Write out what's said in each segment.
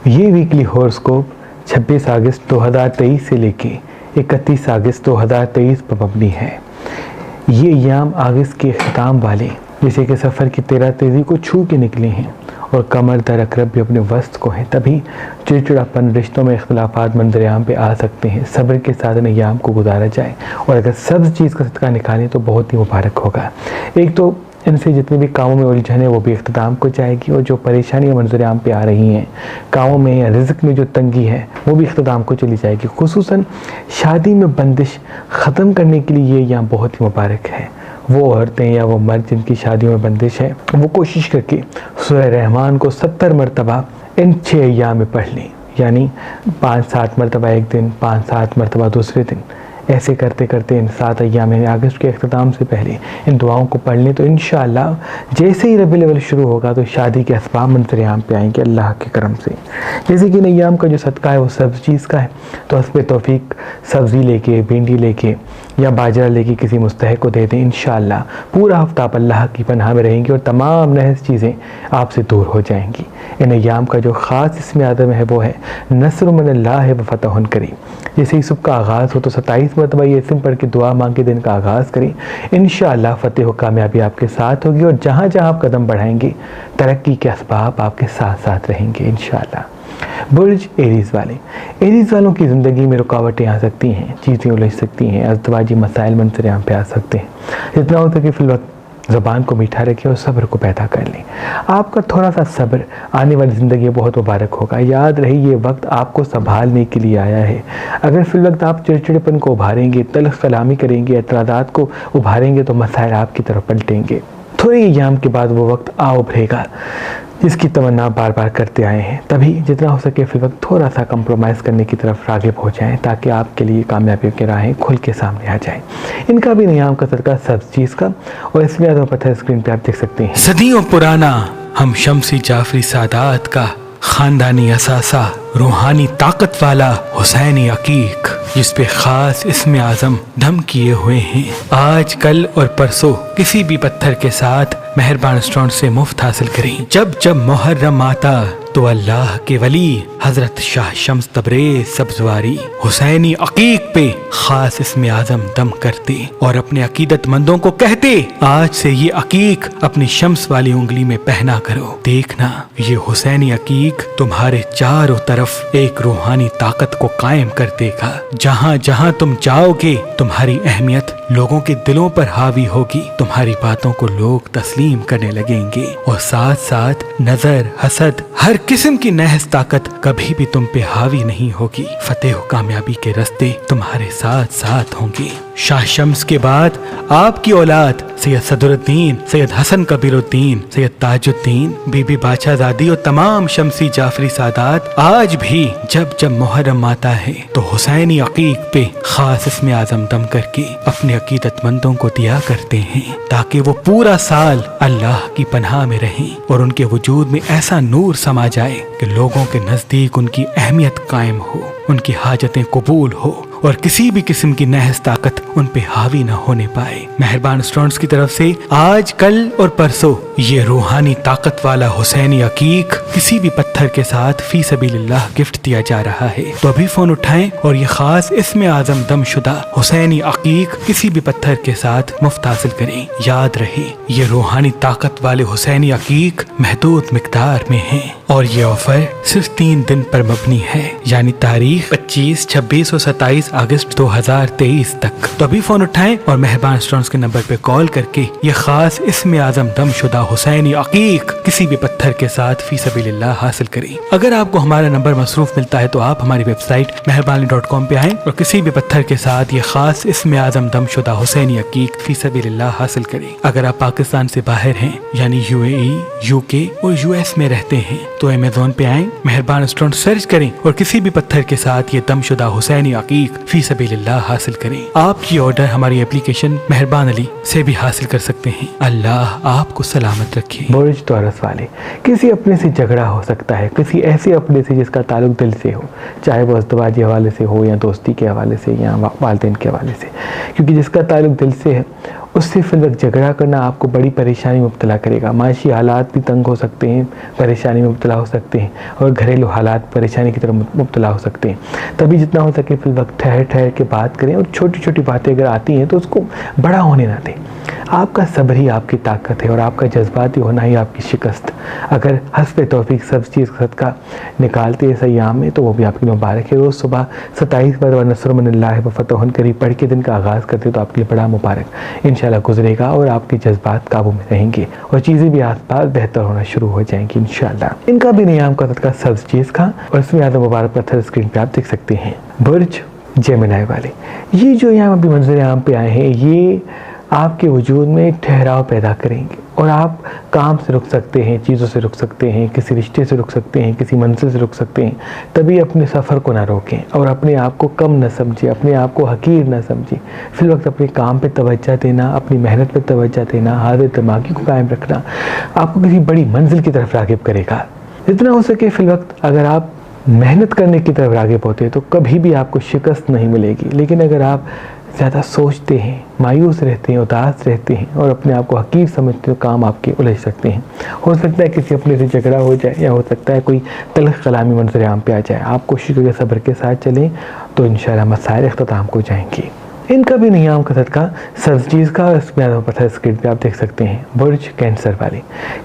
ये weekly horoscope 26 अगस्त 2023 से लेके 31 अगस्त 2023 पर मबनी है। ये अय्याम अगस्त के ख़िताम वाले जैसे कि सफ़र की 13 तेज़ी को छू के निकले हैं और कमर दर अकरब भी अपने वस्त को है, तभी चिड़चिड़ापन, रिश्तों में इख्तलाफात मंजरेआम पे आ सकते हैं। सब्र के साथ इन अय्याम को गुजारा जाए और अगर सब चीज़ का सदका निकालें तो बहुत ही मुबारक होगा। एक तो इनसे जितने भी कामों में उलझन है वो भी इख्तिताम को जाएगी और जो परेशानियाँ मंजरेआम पे आ रही हैं कामों में या रिज़्क में जो तंगी है वो भी इख्तिताम को चली जाएगी। खुसूसन शादी में बंदिश ख़त्म करने के लिए ये यहाँ बहुत ही मुबारक है। वो औरतें या वो मर्द जिनकी शादियों में बंदिश है वो कोशिश करके सूरह रहमान को 70 मरतबा इन 6 अय्याम में पढ़ लें, यानी 5-7 मरतबा एक दिन, 5-7 मरतबा दूसरे दिन। ऐसे करते करते इन 7 अय्याम अगस्त के अख्तिताम से पहले इन दुआओं को पढ़ लें तो इंशाअल्लाह जैसे ही रबीउल अव्वल शुरू होगा तो शादी के असबाब मंजरेआम पे आएंगे अल्लाह के करम से। जैसे कि इन अय्याम का जो सदका है वो सब चीज़ का है, तो हस्बे तौफीक सब्ज़ी लेके, भिंडी लेके या बाजरा लेके किसी मुस्तहिक को दे दें। इंशाअल्लाह पूरा हफ्ता आप अल्लाह की पनाह में रहेंगे और तमाम नहस चीज़ें आपसे दूर हो जाएंगी। इन अय्याम का जो ख़ास इसमें आदम है वो है नस्र मिनल्लाह व फतहुन करीम। जैसे ही सुबह का आगाज़ हो तो 27 मरतबा ये इस्म पढ़ के दुआ मांग के दिन का आगाज़ करें। इंशाअल्लाह फ़तेह व कामयाबी आपके साथ होगी और जहाँ जहाँ आप कदम बढ़ाएंगे तरक्की के असबाब आपके साथ साथ रहेंगे इंशाअल्लाह। बुर्ज एरीज़ वाले, एरीज़ वालों की ज़िंदगी में रुकावटें आ सकती हैं, चीज़ें उलझ सकती हैं, अज़दवाजी मसाइल मंजरेआम पे आ सकते हैं। जितना हो सके फिल वक्त ज़बान को मीठा रखें और सब्र को पैदा कर लें। आपका थोड़ा सा सब्र आने वाली ज़िंदगी बहुत मुबारक होगा। याद रहे ये वक्त आपको संभालने के लिए आया है। अगर फिर वक्त आप चिड़चिड़ेपन को उभारेंगे, तल्ख़ कलामी करेंगे, एतराज़ात को उभारेंगे तो मसाइल आपकी तरफ पलटेंगे। थोड़े अय्याम के बाद वो वक्त आ उभरेगा जिसकी तमन्ना बार बार करते आए हैं। तभी जितना हो सके फिर वक्त थोड़ा सा कंप्रोमाइज़ करने की तरफ राग़िब हो जाएं ताकि आपके लिए कामयाबियों की राहें खुल के सामने आ जाएं। इनका भी नियाम का सदका सब चीज़ का और इसमें आदम पत्थर स्क्रीन पे आप देख सकते हैं। सदियों पुराना हम शम्सी जाफरी सादात का खानदानी असासा, रूहानी ताकत वाला हुसैनी अकीक, जिस पे खास इसमें आज़म धम किए हुए हैं। आज, कल और परसों किसी भी पत्थर के साथ मेहरबान स्टोन से मुफ्त हासिल करें। जब जब मुहर्रम आता तो अल्लाह के वली हजरत शाह शम्स तबरेज़ सब्ज़वारी हुसैनी अकीक पे खास इसमें आज़म दम करते और अपने अकीदतमंदों को कहते, आज से ये अकीक अपनी शम्स वाली उंगली में पहना करो। देखना ये हुसैनी अकीक तुम्हारे चारों तरफ एक रूहानी ताकत को कायम कर देगा। जहाँ जहाँ तुम जाओगे तुम्हारी अहमियत लोगों के दिलों पर हावी होगी, तुम्हारी बातों को लोग तस्लीम करने लगेंगे और साथ साथ नजर, हसद, हर किस्म की नहस ताकत कभी भी तुम पे हावी नहीं होगी। फतेह और कामयाबी के रास्ते तुम्हारे साथ साथ होंगे। शाह शम्स के बाद आपकी औलाद सैयद सदरुद्दीन, सैयद हसन कबीरुद्दीन, सैयद ताजुद्दीन, बीबी बादशाहज़ादी और तमाम शम्सी जाफरी सादात आज भी जब जब मुहर्रम आता है तो हुसैनी अकीक पे खास इसमें आज़म दम करके अपने अकीदतमंदों को दिया करते हैं ताकि वो पूरा साल अल्लाह की पनाह में रहें और उनके वजूद में ऐसा नूर समा जाए कि लोगों के नजदीक उनकी अहमियत कायम हो, उनकी हाजतें कबूल हो और किसी भी किस्म की नहस ताकत उन पे हावी न होने पाए। मेहरबान स्टोन्स की तरफ से आज, कल और परसों ये रूहानी ताकत वाला हुसैनी अकीक किसी भी पत्थर के साथ फी सबीलिल्लाह गिफ्ट दिया जा रहा है। तो अभी फोन उठाएं और ये खास इसमें आज़म दमशुदा हुसैनी अकीक किसी भी पत्थर के साथ मुफ्त हासिल करें। याद रहे ये रूहानी ताकत वाले हुसैनी अकीक महदूद मिकदार में है और ये ऑफर सिर्फ 3 दिन पर मबनी है, यानी तारीख 25, 26 और 27 अगस्त 2023 तक। तो अभी फोन उठाएं और मेहरबान स्टोन्स के नंबर पे कॉल करके ये खास इसमें आज़म दमशुदा हुसैनी अकीक किसी भी पत्थर के साथ फी सबीलिल्लाह हासिल करें। अगर आपको हमारा नंबर मसरूफ मिलता है तो आप हमारी वेबसाइट मेहरबानी.com पे आएं और किसी भी पत्थर के साथ ये खास इसमें आज़म दमशुदा हुसैनी अकीक फी सबीलिल्लाह हासिल करें। अगर आप पाकिस्तान से बाहर हैं यानी UAE, UK और US में रहते हैं तो अमेज़न पे आएं, मेहरबान स्टोन सर्च करें और किसी भी पत्थर के साथ ये दमशुदा हुसैनी अकीक फी सबीलिल्लाह हासिल करें। आप ये ऑर्डर हमारी एप्लीकेशन मेहरबान अली से भी हासिल कर सकते हैं। अल्लाह आपको सलामत रखे। बुर्ज टॉरस वाले, किसी अपने से झगड़ा हो सकता है, किसी ऐसे अपने से जिसका ताल्लुक दिल से हो, चाहे वो अज़दवाजी हवाले से हो या दोस्ती के हवाले से या वालिदैन के हवाले से, क्योंकि जिसका ताल्लुक दिल से है उससे फिर वक्त झगड़ा करना आपको बड़ी परेशानी में मुब्तला करेगा। माशी हालात भी तंग हो सकते हैं, परेशानी में मुब्तला हो सकते हैं, और घरेलू हालात परेशानी की तरफ मुब्तला हो सकते हैं। तभी जितना हो सके फिर वक्त ठहर ठहर के बात करें, और छोटी छोटी बातें अगर आती हैं तो उसको बड़ा होने ना दें। आपका सब्र ही आपकी ताकत है, और आपका जज्बाती होना ही आपकी शिकस्त। अगर हस्ब तौफीक सब चीज़ सदका निकालते हैं इस अय्याम में तो वो भी आपकी मुबारक है। रोज़ सुबह 27 बार व नस्र मिनल्लाह व फतहुन करीब पढ़ के दिन का आगाज़ करते तो आपके लिए बड़ा मुबारक इंशाल्लाह गुजरेगा, और आपके जज्बात काबू में रहेंगे और चीज़ें भी आसपास बेहतर होना शुरू हो जाएंगी इंशाल्लाह। इनका भी नियाम का सदका सब्ज़ चीज़ का, और इसमें ज़्यादा मुबारक पत्थर स्क्रीन पर आप देख सकते हैं। बुर्ज जेमिनी वाले ये जो यहाँ अभी मंजर आम पे आए हैं, ये आपके वजूद में ठहराव पैदा करेंगे, और आप काम से रुक सकते हैं, चीज़ों से रुक सकते हैं, किसी रिश्ते से रुक सकते हैं, किसी मंजिल से रुक सकते हैं। तभी अपने सफ़र को ना रोकें और अपने आप को कम न समझें, अपने आप को हकीर ना समझें। फिर वक्त अपने काम पे तवज्जो देना, अपनी मेहनत पे तवज्जो देना, हाजिर दिमागी को कायम रखना आपको किसी बड़ी मंजिल की तरफ राग़िब करेगा। जितना हो सके फिर वक्त अगर आप मेहनत करने की तरफ राग़िब होते हैं तो कभी भी आपको शिकस्त नहीं मिलेगी। लेकिन अगर आप ज़्यादा सोचते हैं, मायूस रहते हैं, उदास रहते हैं और अपने आप को हकीर समझते हो, काम आपके उलझ सकते हैं। हो सकता है किसी अपने से झगड़ा हो जाए, या हो सकता है कोई तल्ख़ कलामी मंजर आम पे आ जाए। आप कोशिश करके सब्र के साथ चलें तो इंशाल्लाह मसाइल इख्तिताम को जाएंगी। इनका भी नियाम का सदका सब्ज़ चीज़ का, इसमें पता है स्क्रीन पे आप देख सकते हैं। बुर्ज कैंसर वाले,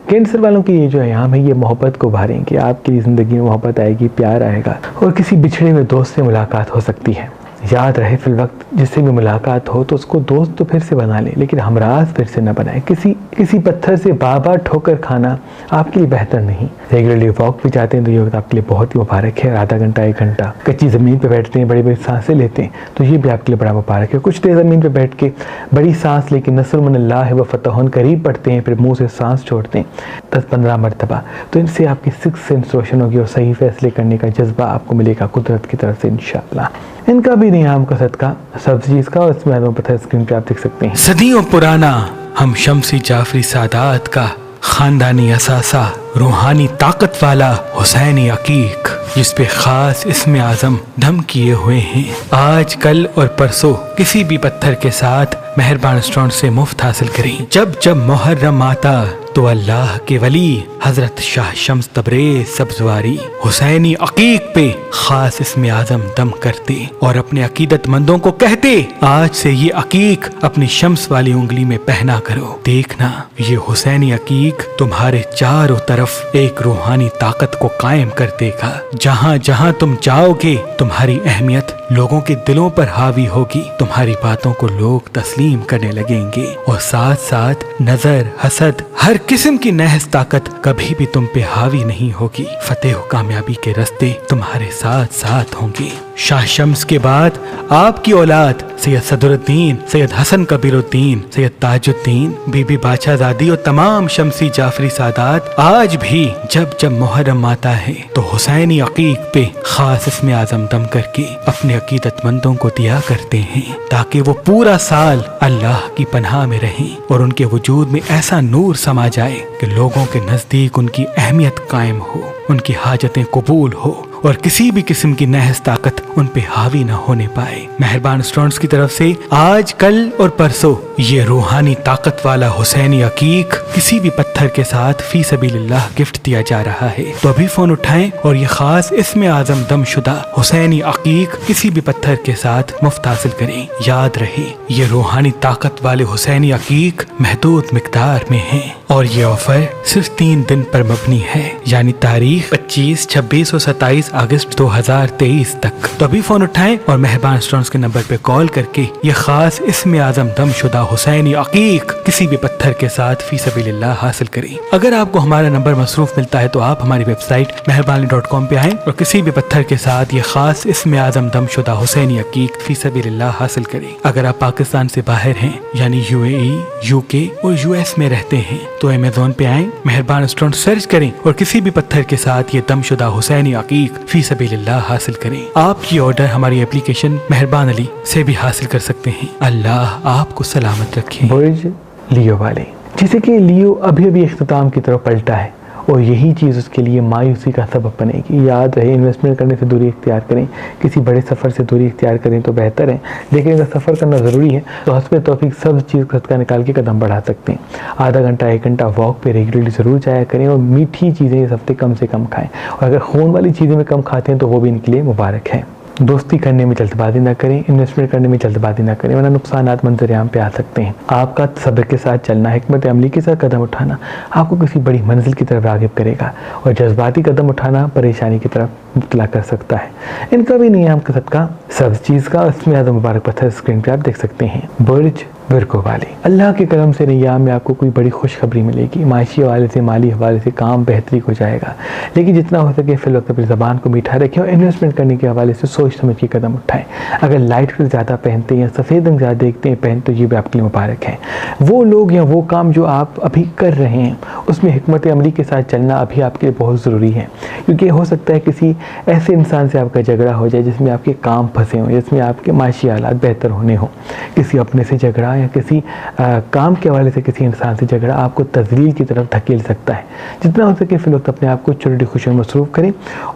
कैंसर वालों की ये जो अयाम है ये मोहब्बत को उभारेंगे। आपकी ज़िंदगी में मोहब्बत आएगी, प्यार आएगा, और किसी बिछड़े हुए दोस्त से मुलाकात हो सकती है। याद रहे फिर वक्त जिससे भी मुलाकात हो तो उसको दोस्त तो फिर से बना ले, लेकिन हमराज फिर से ना बनाए। किसी पत्थर से बार ठोकर खाना आपके लिए बेहतर नहीं। रेगुलरली वॉक पे जाते हैं तो ये वक्त आपके लिए बहुत ही मुबारक है। आधा घंटा 1 घंटा कच्ची ज़मीन पे बैठते हैं, बड़ी बड़ी सांसें लेते हैं तो ये भी आपके लिए बड़ा मुबारक है। कुछ देर ज़मीन पे बैठ के बड़ी सांस लेके नस्र मिनल्लाह व फतहुन करीब पढ़ते हैं, फिर मुँह से सांस छोड़ते हैं 10-15 मरतबा, तो इनसे आपकी 6 सेंस रोशन होगी और सही फैसले करने का जज्बा आपको मिलेगा कुदरत की तरफ से इंशाअल्लाह। इनका भी नियाम का सदका सब्ज़ चीज़ का, इसमें आपको पता है स्क्रीन पे आप देख सकते हैं। सदियों पुराना हम शम्सी जाफरी सादात का खानदानी असासा, रूहानी ताकत वाला हुसैनी अकीक, जिस पे खास इसमें आज़म धम किए हुए हैं। आज कल और परसों किसी भी पत्थर के साथ मेहरबान स्टोन से मुफ्त हासिल करें। जब जब मुहर्रम आता तो अल्लाह के वली हजरत शाह शम्स तबरेज़ सब्ज़वारी हुसैनी अकीक पे खास इसमें आज़म दम करते और अपने अकीदतमंदों को कहते, आज से ये अकीक अपनी शम्स वाली उंगली में पहना करो। देखना ये हुसैनी अकीक तुम्हारे चारों तरफ एक रूहानी ताकत को कायम कर देगा। जहाँ जहाँ तुम जाओगे तुम्हारी अहमियत लोगों के दिलों पर हावी होगी, तुम्हारी बातों को लोग तस्लीम करने लगेंगे, और साथ साथ नजर, हसद, हर किस्म की नहस ताकत कभी भी तुम पे हावी नहीं होगी। फतेह कामयाबी के रास्ते तुम्हारे साथ साथ होंगे। शाह शम्स के बाद आपकी औलाद सैयद सदरुद्दीन, सैयद हसन कबीरुद्दीन, सैयद ताजुद्दीन, बीबी बादशाहज़ादी और तमाम शम्सी जाफरी सादात आज भी जब जब मुहर्रम आता है तो हुसैनी अकीक पे खास इसमें आज़म दम करके अपने अकीदतमंदों को दिया करते हैं, ताकि वो पूरा साल अल्लाह की पनाह में रहें और उनके वजूद में ऐसा नूर समा जाए कि लोगों के नजदीक उनकी अहमियत कायम हो, उनकी हाजतें कबूल हो और किसी भी किस्म की नहस ताकत उन पे हावी न होने पाए। मेहरबान स्टोन्स की तरफ से आज कल और परसों ये रूहानी ताकत वाला हुसैनी अकीक किसी भी पत्थर के साथ फी सबीलिल्लाह गिफ्ट दिया जा रहा है। तो अभी फोन उठाएं और ये खास इसमें आज़म दमशुदा हुसैनी अकीक किसी भी पत्थर के साथ मुफ्त हासिल करें। याद रहे ये रूहानी ताकत वाले हुसैनी अकीक महदूद मिकदार में है और ये ऑफर सिर्फ 3 दिन पर मबनी है, यानी तारीख 25, 26 और 27 अगस्त 2023 तक। तो अभी फोन उठाएं और मेहरबान स्टोन्स के नंबर पे कॉल करके ये खास इसमें आज़म दमशुदा हुसैनी अकीक किसी भी पत्थर के साथ फी सबीलिल्लाह हासिल करें। अगर आपको हमारा नंबर मसरूफ मिलता है तो आप हमारी वेबसाइट मेहरबानी.com पे आएं और किसी भी पत्थर के साथ ये खास इसमें आज़म दमशुदा हुसैनी अकीक फी सबीलिल्लाह हासिल करें। अगर आप पाकिस्तान से बाहर हैं यानी UAE, UK और US में रहते हैं तो अमेज़न पे आएं, मेहरबान स्टोन सर्च करें और किसी भी पत्थर के साथ ये दमशुदा हुसैनी अकीक फी सबीलिल्लाह हासिल करें। आपकी ऑर्डर हमारी एप्लीकेशन मेहरबान अली से भी हासिल कर सकते हैं। अल्लाह आपको सलामत रखे। बुर्ज लियो वाले, जैसे कि लियो अभी अभी इख्तिताम की तरफ पलटा है और यही चीज़ उसके लिए मायूसी का सबब बनेगी। याद रहे, इन्वेस्टमेंट करने से दूरी इख्तियार करें, किसी बड़े सफ़र से दूरी इख्तियार करें तो बेहतर है। लेकिन अगर सफ़र करना ज़रूरी है तो हस्ब तौफीक सब चीज़ का सदका निकाल के कदम बढ़ा सकते हैं। आधा घंटा 1 घंटा वॉक पे रेगुलरली ज़रूर जाया करें और मीठी चीज़ें इस हफ्ते कम से कम खाएँ। और अगर खून वाली चीज़ें में कम खाते हैं तो वो भी इनके लिए मुबारक है। दोस्ती करने में जल्दबाजी ना करें, इन्वेस्टमेंट करने में जल्दबाजी ना करें, वरना नुकसानात मंजर-ए-आम पे आ सकते हैं। आपका सब्र के साथ चलना, हिकमत अमली के साथ कदम उठाना आपको किसी बड़ी मंजिल की तरफ राग़िब करेगा और जज्बाती कदम उठाना परेशानी की तरफ मुब्तला कर सकता है। इनका भी नियम का सदका सब चीज़ का इसमें ज़्यादा मुबारक पत्थर स्क्रीन पर आप देख सकते हैं। बुर्ज विर्गो वाले, अल्लाह के करम से नियाम में आपको कोई बड़ी खुशखबरी मिलेगी। माशी हवाले से, माली हवाले से काम बेहतरी हो जाएगा। लेकिन जितना हो सके फिल वक्त अपनी ज़बान को मीठा रखें और इन्वेस्टमेंट करने के हवाले से सोच समझ के कदम उठाएं। अगर लाइट कलर ज़्यादा पहनते हैं या सफ़ेद रंग ज़्यादा देखते हैं पहन, तो ये भी आपके लिए मुबारक है। वो लोग या वो काम जो आप अभी कर रहे हैं उसमें हिकमत अमली के साथ चलना अभी आपके लिए बहुत ज़रूरी है, क्योंकि हो सकता है किसी ऐसे इंसान से आपका झगड़ा हो जाए जिसमें आपके काम फंसे हों, जिसमें आपके माशी हालात बेहतर होने हों। किसी अपने से झगड़ा या किसी काम के हवाले से किसी इंसान से झगड़ा आपको तज़लील की तरफ धकेल सकता है। जितना हो सके फिल वक्त अपने आप को छोटी खुशियों में मसरूफ़ करें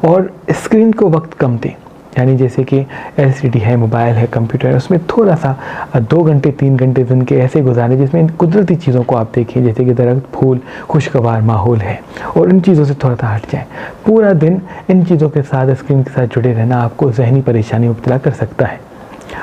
और स्क्रीन को वक्त कम दें। यानी जैसे कि LCD है, मोबाइल है, कंप्यूटर है, उसमें थोड़ा सा 2 घंटे 3 घंटे दिन के ऐसे गुजारें जिसमें इन कुदरती चीज़ों को आप देखें, जैसे कि दरख्त, फूल, खुशगवार माहौल है, और इन चीज़ों से थोड़ा सा हट जाएं। पूरा दिन इन चीज़ों के साथ, स्क्रीन के साथ जुड़े रहना आपको ज़हनी परेशानी में मुब्तला कर सकता है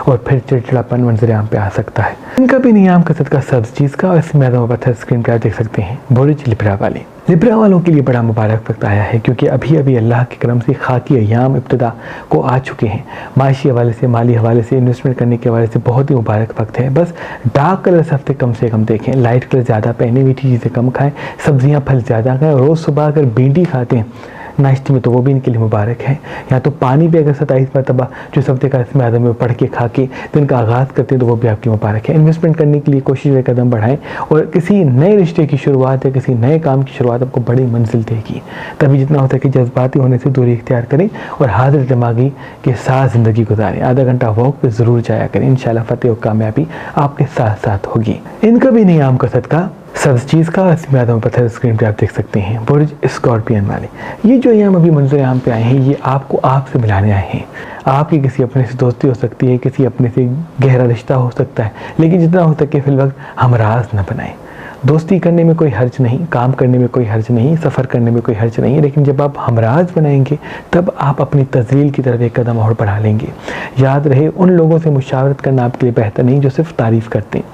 और फिर चिड़चिड़ापन मंजर-ए-आम पे आ सकता है। इनका भी नियम का सदका सब चीज़ का और इसमें ज़्यादा पत्थर स्क्रीन पर आप देख सकते हैं। बुर्ज लिब्रा वाले, लिब्रा वालों के लिए बड़ा मुबारक वक्त आया है, क्योंकि अभी अभी अल्लाह के करम से खाकी अय्याम इब्तिदा को आ चुके हैं। माशी हवाले से, माली हवाले से, इन्वेस्टमेंट करने के हवाले से बहुत ही मुबारक वक्त है। बस डार्क कलर इस हफ्ते कम से कम देखें, लाइट कलर ज़्यादा पहने, मीठी चीज़ें कम खाएँ, सब्जियाँ फल ज़्यादा खाएँ। रोज़ सुबह अगर भिंडी खाते हैं नाश्ते में तो वो भी इनके लिए मुबारक है। या तो पानी भी अगर 27 मरतबा जो हफ्ते का इसमें आदम में पढ़ के खा के दिन का आगाज़ करते हैं तो वो भी आपकी मुबारक है। इन्वेस्टमेंट करने के लिए कोशिश में कदम बढ़ाएं और किसी नए रिश्ते की शुरुआत या किसी नए काम की शुरुआत आपको बड़ी मंजिल देगी। तभी जितना हो सके जज्बाती होने से दूरी इख्तियार करें और हाजिर दिमागी के साथ ज़िंदगी गुजारें। आधा घंटा वॉक पे ज़रूर जाया करें, इंशाल्लाह फतेह और कामयाबी आपके साथ साथ होगी। इनका भी नियम का सदका सब चीज़ का इसमें आदम पत्थर स्क्रीन पे आप देख सकते हैं। बुर्ज स्कॉर्पियन वाले, ये जो यहाँ अभी मंजर-ए-आम पे आए हैं ये आपको आपसे मिलाने आए हैं। आपकी किसी अपने से दोस्ती हो सकती है, किसी अपने से गहरा रिश्ता हो सकता है, लेकिन जितना हो सके फिल वक्त हमराज न बनाएं। दोस्ती करने में कोई हर्ज नहीं, काम करने में कोई हर्ज नहीं, सफ़र करने में कोई हर्ज नहीं, लेकिन जब आप हमराज बनाएंगे तब आप अपनी तज़लील की तरफ एक कदम और बढ़ा लेंगे। याद रहे, उन लोगों से मुशावरत करना आपके लिए बेहतर नहीं जो सिर्फ तारीफ़ करते हैं।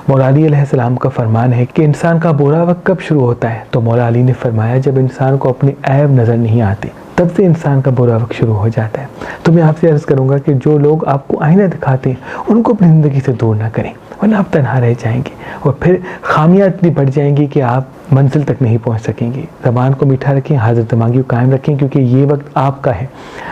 मौला अली अलैहिस्सलाम का फरमान है कि इंसान का बुरा वक्त कब शुरू होता है, तो मौला अली ने फरमाया जब इंसान को अपने ऐब नज़र नहीं आते तब से इंसान का बुरा वक्त शुरू हो जाता है। तो मैं आपसे अर्ज़ करूँगा कि जो लोग आपको आईना दिखाते हैं उनको अपनी ज़िंदगी से दूर ना करें, वरना आप तन्हा रह जाएंगे और फिर खामियां इतनी बढ़ जाएंगी कि आप मंजिल तक नहीं पहुंच सकेंगे। ज़बान को मीठा रखें, हाजिर दिमागी को कायम रखें, क्योंकि ये वक्त आपका है।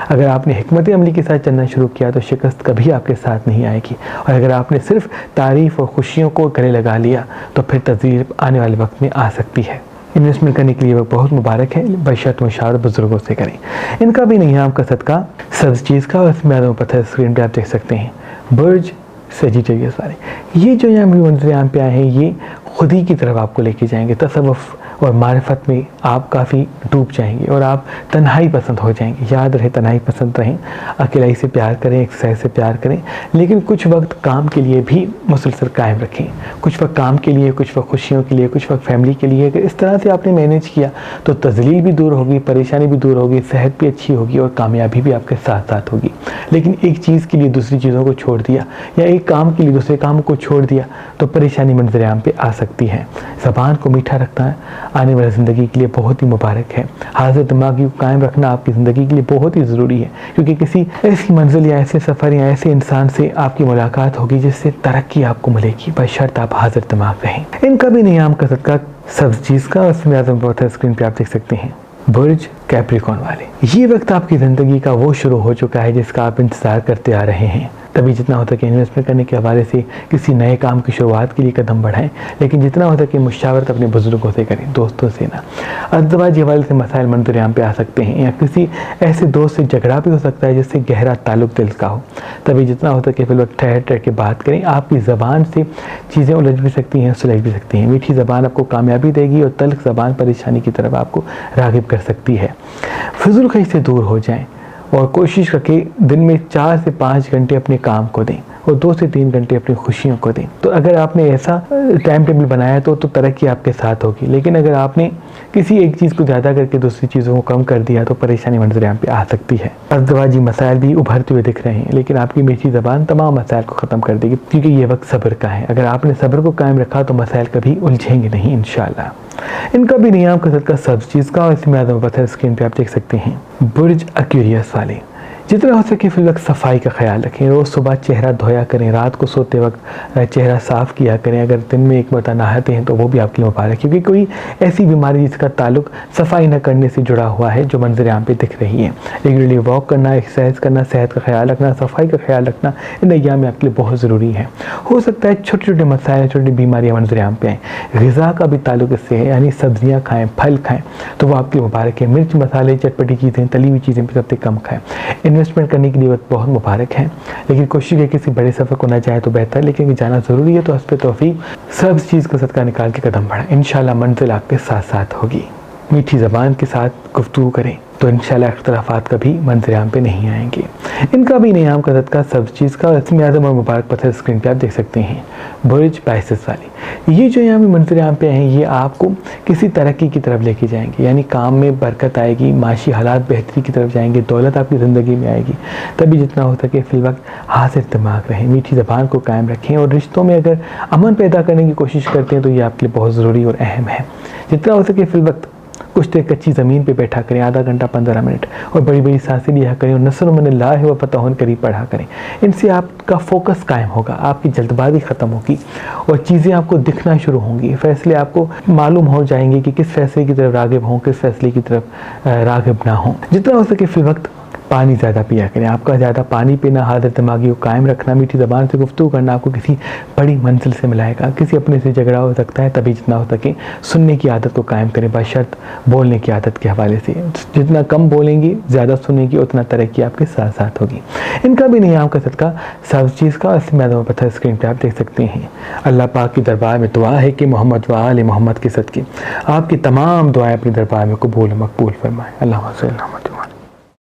अगर आपने हिकमत अमली के साथ चलना शुरू किया तो शिकस्त कभी आपके साथ नहीं आएगी, और अगर आपने सिर्फ तारीफ़ और खुशियों को गले लगा लिया तो फिर तज़ीर आने वाले वक्त में आ सकती है। इन्वेस्टमेंट करने के लिए वक्त बहुत मुबारक है, बशर्त मुशावरत बुजुर्गों से करें। इनका भी नियम का सदका सब चीज़ का और इसमें आदम पत्थर स्क्रीन पर आप देख सकते हैं। बुर्ज सजिटेरियस वाले, ये जो यहाँ मंजर-ए-आम पे आए हैं ये खुद ही की तरफ आपको लेके जाएंगे। तसव्वुफ़ और मारिफत में आप काफ़ी डूब जाएंगे और आप तन्हाई पसंद हो जाएंगे। याद रहे, तन्हाई पसंद रहें, अकेलाई से प्यार करें, एक्सरसाइज से प्यार करें, लेकिन कुछ वक्त काम के लिए भी मुसलसल कायम रखें। कुछ वक्त काम के लिए, कुछ वक्त खुशियों के लिए, कुछ वक्त फैमिली के लिए। अगर इस तरह से आपने मैनेज किया तो तज़लील भी दूर होगी, परेशानी भी दूर होगी, सेहत भी अच्छी होगी और कामयाबी भी आपके साथ साथ होगी। लेकिन एक चीज़ के लिए दूसरी चीज़ों को छोड़ दिया या एक काम के लिए दूसरे काम को छोड़ दिया तो परेशानी मंजर-ए-आम पे आ सकती है। ज़बान को मीठा रखना है आने वाली ज़िंदगी के लिए बहुत ही मुबारक है। हाजिर दिमागी को कायम रखना आपकी ज़िंदगी के लिए बहुत ही ज़रूरी है, क्योंकि किसी ऐसी मंजिल या ऐसे सफ़र या ऐसे इंसान से आपकी मुलाकात होगी जिससे तरक्की आपको मिलेगी, बशर्त आप हाजिर दिमाग रहें। इनका भी नियम का सदका सब चीज़ का उसमें आज़म पत्थर स्क्रीन पर आप देख सकते हैं। बुर्ज कैप्रिकॉर्न वाले, ये वक्त आपकी ज़िंदगी का वो शुरू हो चुका है जिसका आप इंतज़ार करते आ रहे हैं। तभी जितना हो सके इन्वेस्टमेंट करने के हवाले से किसी नए काम की शुरुआत के लिए कदम बढ़ाएं, लेकिन जितना हो सके मुशावरत अपने बुजुर्गों से करें, दोस्तों से ना। अज़दवाज के हवाले से मसाइल मंजूरियाम पे आ सकते हैं या किसी ऐसे दोस्त से झगड़ा भी हो सकता है जिससे गहरा ताल्लुक दिल का हो। तभी जितना हो सके फिर वक्त ठहर ठहर के बात करें। आपकी ज़बान से चीज़ें उलझ भी सकती हैं, सुलझ भी सकती हैं। मीठी ज़बान आपको कामयाबी देगी और तल्ख ज़बान परेशानी की तरफ आपको राग़िब कर सकती है। फिजूल खर्च से दूर हो जाएं और कोशिश करके दिन में 4 से 5 घंटे अपने काम को दें और 2 से 3 घंटे अपनी खुशियों को दें। तो अगर आपने ऐसा टाइम टेबल बनाया तो तरक्की आपके साथ होगी, लेकिन अगर आपने किसी एक चीज़ को ज़्यादा करके दूसरी चीज़ों को कम कर दिया तो परेशानी मंजर पे आ सकती है। अज़दवाजी मसाइल भी उभरते हुए दिख रहे हैं, लेकिन आपकी मीठी ज़बान तमाम मसाइल को ख़त्म कर देगी, क्योंकि ये वक्त सब्र का है। अगर आपने सब्र को कायम रखा तो मसाइल कभी उलझेंगे नहीं इंशाअल्लाह। इनका भी नियाम कसरत का सब चीज़ का, इसमें आदम पत्थर स्क्रीन पे आप देख सकते हैं। बुर्ज एक्वेरियस वाले जितना हो सके फिर वक्त सफाई का ख्याल रखें। रोज़ सुबह चेहरा धोया करें, रात को सोते वक्त चेहरा साफ़ किया करें। अगर दिन में एक मरतबा नहाते हैं तो वो भी आपके लिए मुबारक, क्योंकि कोई ऐसी बीमारी जिसका ताल्लुक सफाई न करने से जुड़ा हुआ है जो मंजर आम पे दिख रही है। रेगुलरली वॉक करना, एक्सरसाइज करना, सेहत का ख्याल रखना, सफाई का ख्याल रखना इन अय्याम में आपके लिए बहुत ज़रूरी है। हो सकता है छोटे छोटे मसाइल, छोटी बीमारियाँ मंजर आम पे आएँ, ग़िज़ा का भी ताल्लुक इससे है, यानी सब्जियाँ खाएँ, फल खाएँ तो वो आपके लिए मुबारक है। मिर्च मसाले, चटपटी चीज़ें, तली हुई चीज़ें सबसे कम खाएँ। इन्वेस्टमेंट करने के लिए बहुत मुबारक है, लेकिन कोशिश है किसी बड़े सफ़र को ना जाए तो बेहतर, लेकिन जाना ज़रूरी है तो हस्ब तौफीक सब चीज़ का सदका निकाल के कदम बढ़ाएं। इंशाल्लाह मंजिल आपके साथ साथ होगी। मीठी ज़बान के साथ गुफ्तगू करें तो इंशाल्लाह इख्तिलाफ़ात कभी मंजर आम पे नहीं आएंगे। इनका भी नियाम का सदका सब चीज़ का, इसमें आज़म और मुबारक पत्थर स्क्रीन पे आप देख सकते हैं। बुर्ज बाइसिस वाली ये जो यहाँ पे मंजर आम पे हैं, ये आपको किसी तरक्की की तरफ लेके जाएंगे, यानी काम में बरकत आएगी, माशी हालात बेहतरी की तरफ जाएंगे, दौलत आपकी ज़िंदगी में आएगी। तभी जितना हो सके फिल वक्त हाजिर दिमाग रहें, मीठी ज़बान को कायम रखें और रिश्तों में अगर अमन पैदा करने की कोशिश करते हैं तो ये आपके लिए बहुत ज़रूरी और अहम है। जितना हो सके फिल वक्त कुछ देर कच्ची ज़मीन पे बैठा करें, आधा घंटा 15 मिनट, और बड़ी बड़ी सांसें लिया करें और नस्र मिनल्लाह व फतहुन करीब पढ़ा करें। इनसे आपका फोकस कायम होगा, आपकी जल्दबाजी ख़त्म होगी और चीज़ें आपको दिखना शुरू होंगी। फैसले आपको मालूम हो जाएंगे कि किस फैसले की तरफ राग़िब हों, किस फैसले की तरफ राग़िब ना हों। जितना हो सके फिल वक्त पानी ज़्यादा पिया करें। आपका ज़्यादा पानी पीना, हाजिर दिमागी को कायम रखना, मीठी ज़बान से गुफ्तगू करना आपको किसी बड़ी मंजिल से मिलाएगा। किसी अपने से झगड़ा हो सकता है, तभी जितना हो सके सुनने की आदत को कायम करें, बशर्त बोलने की आदत के हवाले से। जितना कम बोलेंगी, ज़्यादा सुनेंगी, उतना तरक्की आपके साथ साथ होगी। इनका भी नियाम का सदका सब चीज़ का, इसमें आदम पत्थर स्क्रीन पर आप देख सकते हैं। अल्लाह पाक की दरबार में दुआ है कि मोहम्मद व आले मोहम्मद के सदके आपकी तमाम दुआएँ अपने दरबार में कबूल मकबूल फरमाएँ। अल्लाह